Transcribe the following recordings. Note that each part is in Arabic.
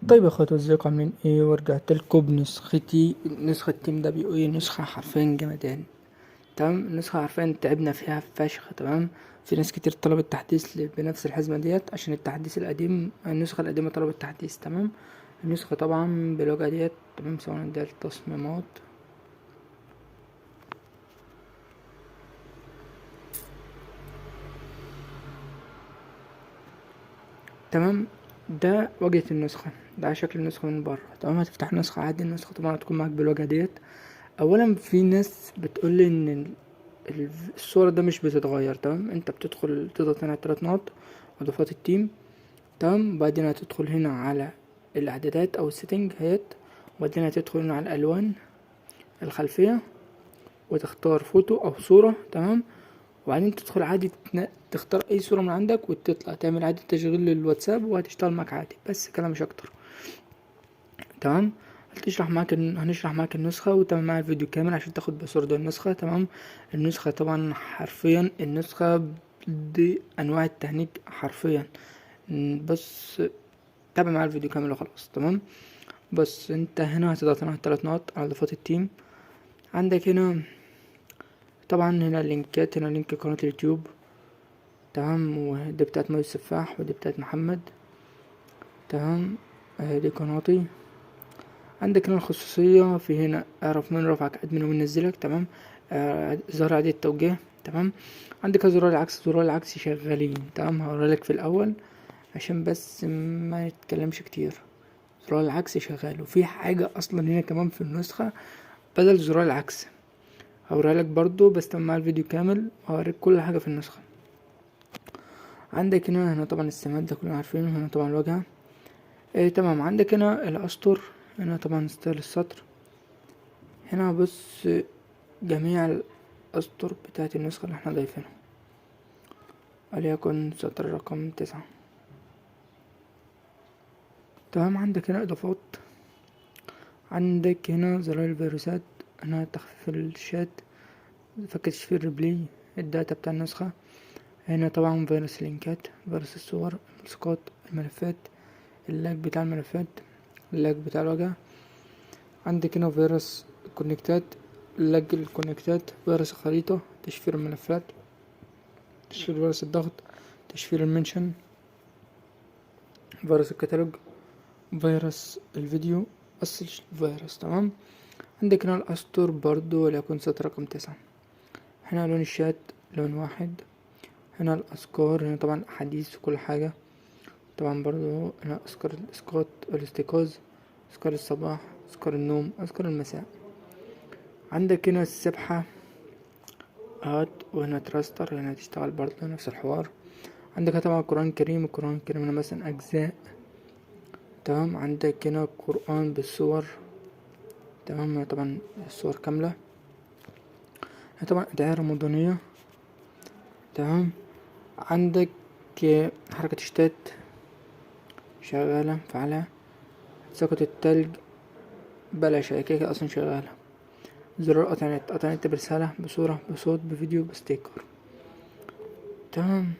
طيب يا اخواتي، ازيكم عاملين ايه؟ ورجعت لكم بنسختي. نسخة تيم دبليو اي، نسخة حرفيا جمدان. تمام، النسخة حرفيا تعبنا فيها فشخ. تمام، في ناس كتير طلبت تحديث بنفس الحزمة ديت عشان التحديث القديم. النسخة القديمة طلبت تحديث. تمام، النسخة طبعا بالوجهة ديت. تمام، سواء ده التصميمات. تمام، ده واجهة النسخة، ده شكل النسخة من بره. تمام، هتفتح نسخة عادي. النسخة طبعا هتكون معاك بالواجهة ديت. اولا في ناس بتقولي ان الصورة ده مش بتتغير. تمام، انت بتدخل تضغط هنا على 3 نقط اضافات التيم. تمام، وبعدين هتدخل هنا على الاعدادات او السيتنج هيت، وبعدين هتدخل هنا على الالوان الخلفية وتختار فوتو او صورة. تمام، وبعدين تدخل عادي تختار اي صورة من عندك وتطلع تعمل عادي تشغيل للواتساب وهتشتغل معاك عادي. بس كلام مش اكتر. تمام، هنشرح معاك النسخة وتمام معاك الفيديو كامل عشان تاخد بصورة النسخة. تمام، النسخة طبعا حرفيا النسخة دي انواع التهنيج حرفيا. بس تابع معايا الفيديو كامل وخلاص. تمام، بس انت هنا هتضغط هنا على 3 نقط على اضافات التيم. عندك هنا طبعا هنا اللينكات، هنا لينك قناة اليوتيوب. تمام، ودي بتاعت مي السفاح ودي بتاعت محمد. تمام، دي قناتي. عندك هنا الخصوصية، في هنا اعرف من رفعك ادمن ومن نزلك. تمام، زرار عادي التوجيه. تمام، عندك زرار العكس. زرار العكس شغالين. تمام، هوريلك في الاول عشان بس ما نتكلمش كتير. زرار العكس شغال، وفي حاجة اصلا هنا كمان في النسخة بدل زرار العكس هوريلك برضو، بس تمام مع الفيديو كامل هوريك كل حاجة في النسخة. عندك هنا طبعا السمات ده كلنا عارفينه. هنا طبعا الواجهة. تمام، عندك هنا الاسطر. هنا طبعا ستايل السطر. هنا بص جميع الاسطر بتاعت النسخة اللي احنا ضايفينها، وليكن سطر رقم 9. تمام، عندك هنا اضافات. عندك هنا زرار الفيروسات، هنا تخفيف الشات، فك تشفير الريبلي، الداتا بتاع النسخة. هنا طبعا فيروس اللينكات، فيروس الصور، الملصقات، الملفات، اللاج بتاع الملفات، اللاج بتاع الواجهة. عندك هنا فيروس الكونكتات، لاج الكونكتات، فيروس الخريطة، تشفير الملفات، تشفير فيروس الضغط، تشفير المنشن، فيروس الكتالوج، فيروس الفيديو، أصل الفيروس. تمام، عندك هنا الأسطر برضو وليكن سطر رقم 9. هنا لون الشات لون واحد. هنا الأذكار، هنا طبعا حديث وكل حاجة. طبعا برضو هنا أذكار الإسقاط والاستيقاظ، أذكار الصباح، أذكار النوم، أذكار المساء. عندك هنا السبحة اهات، وهنا تراستر، هنا هتشتغل برضو نفس الحوار. عندك طبعا القرآن الكريم. القرآن الكريم هنا مثلا أجزاء. تمام، عندك هنا القرآن بالصور. تمام، هنا طبعا الصور كاملة. هنا طبعا أدعية رمضانية. تمام، عندك حركة الشتات شغالة فعالة. سقط التلج بلاش، هي كده اصلا شغالة. زرار قطع نت برسالة، بصورة، بصوت، بفيديو، بستيكر. تمام،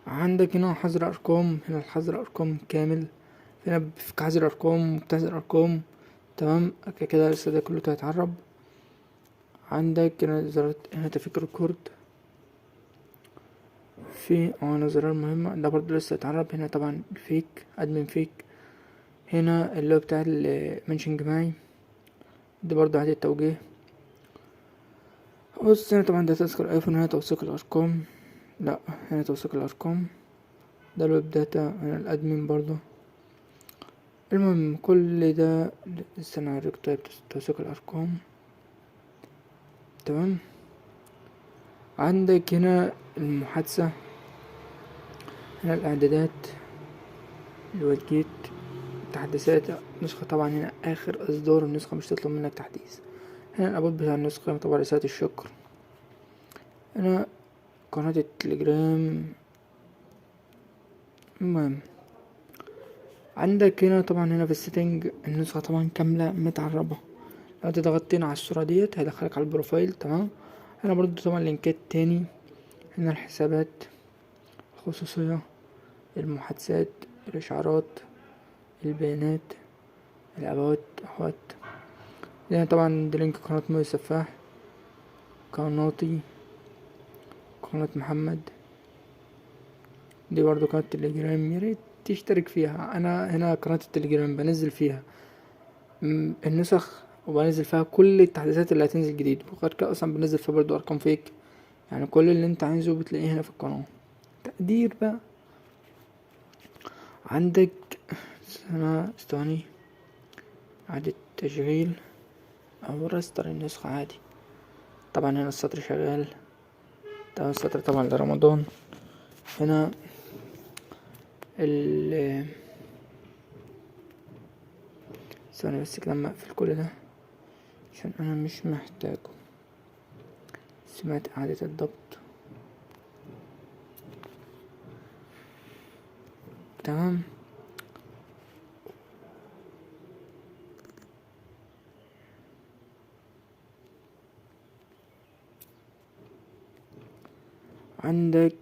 عندك هنا حظر ارقام. هنا الحظر ارقام كامل. هنا بفك حظر ارقام وبتحذر ارقام. تمام، كده لسه ده كله هيتعرب. عندك هنا زرار هنا تفك ريكورد. في هنا زرار مهمة ده برضه لسه هيتعرب. هنا طبعا الفيك ادمن فيك. هنا اللي هو بتاع المنشن جماعي، ده برضه عادي التوجيه. بص هنا طبعا ده تذكر ايفون. هنا توثيق الارقام، لا هنا توثيق الارقام. ده الويب داتا. هنا الادمن برضو. المهم كل ده لسه انا هوريك. طيب توثيق الارقام. تمام، عندك هنا المحادثة. هنا الاعدادات، الوجيت، تحديثات نسخة. طبعا هنا اخر اصدار النسخة مش تطلب منك تحديث. هنا الابوت بتاع النسخة، طبعا رسالة الشكر. هنا قناة التليجرام. المهم عندك هنا طبعا هنا في السيتنج النسخة طبعا كاملة متعربة. لو انت ضغطتين على الصورة ديت هيدخلك على البروفايل. تمام، هنا برضو طبعا لينكات تاني. هنا الحسابات. الخصوصية، المحادثات، الإشعارات، البيانات، الأبوات أخوات. يعني طبعا ده لينك قناة مي السفاح، قناتي، قناة محمد، دي برضو قناة تليجرام، ياريت تشترك فيها. أنا هنا قناة التليجرام بنزل فيها النسخ، وبنزل فيها كل التحديثات اللي هتنزل جديد، وغير كده أصلا بنزل فيها برضو أرقام فيك. يعني كل اللي انت عايزه بتلاقيه هنا في القناة. تقدير بقى عندك سنة استواني إعادة تشغيل أو رستر النسخة عادي. طبعا هنا السطر شغال، ده السطر طبعا لرمضان. هنا ال ثواني بس كده، اما اقفل كل ده عشان انا مش محتاجه. سمعت إعادة الضبط، تمام. عندك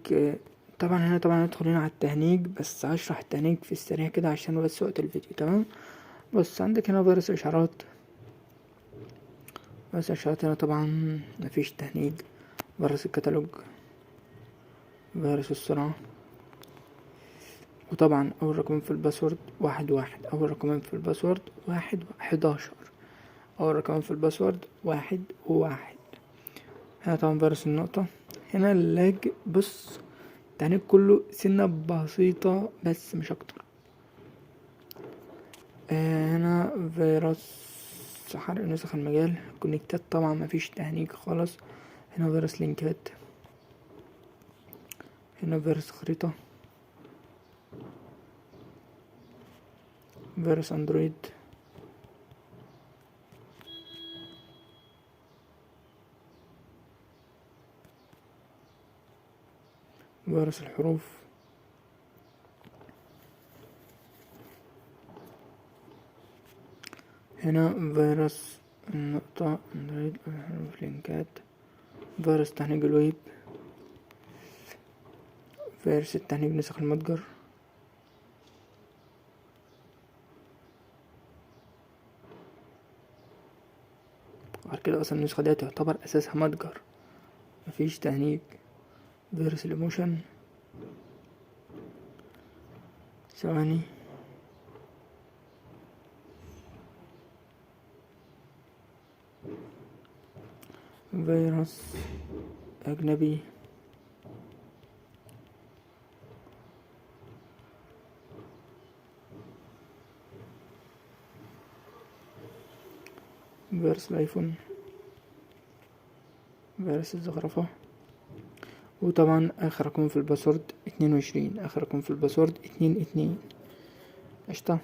طبعا هنا طبعا ندخل هنا على التهنيج، بس هشرح التهنيج في السريع كده عشان بس وقت الفيديو، تمام. بص عندك هنا فيروس الإشعارات، فيروس الإشعارات هنا طبعا مفيش تهنيج. فيروس الكتالوج، فيروس السرعة، وطبعا أول رقمين في الباسورد 1 1، أول رقمين في الباسورد 1 و11، أول رقمين في الباسورد 1 و1. هنا طبعا فيروس النقطة. هنا اللاج، بص التهنيج كله سنة بسيطة بس مش أكتر. هنا فيروس حرق نسخ المجال، كونكتات طبعا مفيش تهنيج خالص. هنا فيروس لينكات، هنا فيروس خريطة، فيروس اندرويد، فيروس الحروف، هنا فيروس النقطة اندرويد الحروف لينكات، فيروس تهنيج الويب، فيروس التهنيج نسخ المتجر، وبعد كده اصلا النسخة دي تعتبر اساسها متجر مفيش تهنيج. فيروس الايموشن، ثواني، فيروس اجنبي، فيروس الايفون، فيروس الزخرفة، وطبعا اخر رقم في الباسورد 22، اخر رقم في الباسورد 22. قشطة.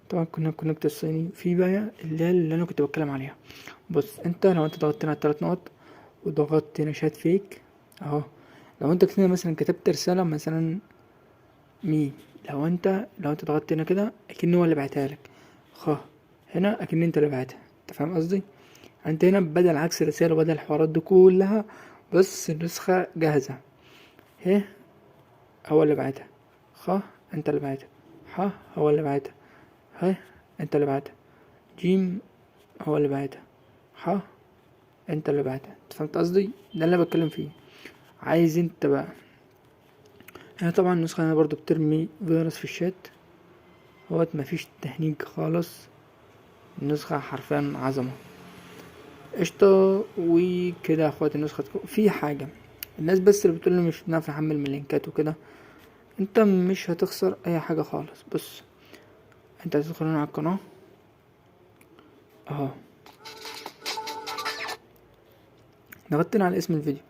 طبعا كنا كونكت الصيني في بقى اللي انا كنت بتكلم عليها. بص انت لو انت ضغطت هنا على ال3 نقط وضغطت هنا شات فيك اهو، لو انت كده مثلا كتبت رسالة مثلا مي، لو انت ضغطت هنا كده اكن هو اللي بعتها لك، هنا اكن انت اللي بعتها، انت فاهم قصدي. انت هنا بدل عكس الرسالة وبدل الحوارات دي كلها، بص النسخة جاهزة، ه هو اللي بعتها، انت اللي بعتها، هو اللي بعتها، ه انت اللي بعتها، جيم هو اللي بعتها، انت اللي بعتها. انت فهمت قصدي، ده اللي انا بتكلم فيه. عايز انت بقى هنا طبعا النسخة هنا برضو بترمي فيروس في الشات، مفيش تهنيج خالص، النسخة حرفيا عظمة. قشطة. وكده يا اخواتي النسخة في حاجة، الناس بس اللي بتقول مش بنعرف نحمل من لينكات وكده، انت مش هتخسر اي حاجة خالص. بص انت هتدخل هنا على القناة اهو، ضغطت هنا على اسم الفيديو،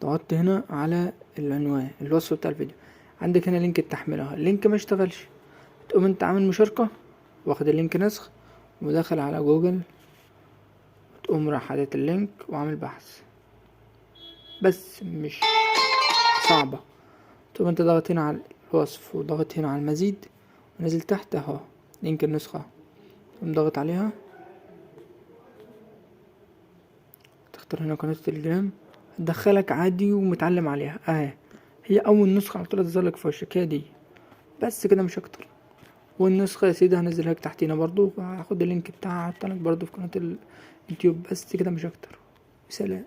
ضغطت هنا على العنوان الوصف بتاع الفيديو، عندك هنا لينك التحميل اهو، اللينك ما اشتغلش، تقوم انت عامل مشاركة واخد اللينك نسخ وداخل على جوجل، تقوم راح حاطط اللينك وعامل بحث، بس مش صعبة. تقوم انت ضغط هنا على الوصف وضغط هنا على المزيد ونزل تحت اهو لينك النسخة، تقوم ضغط عليها، تختار هنا قناة التليجرام، هتدخلك عادي ومتعلم عليها اهي، هي اول نسخة على طول تظهر لك في وشك، هي دي بس كده مش اكتر. والنسخة يا سيدي هنزلها لك تحتينا برضو، وهاخد اللينك بتاعها احطها لك برضو في قناة اليوتيوب، بس كده مش اكتر. سلام.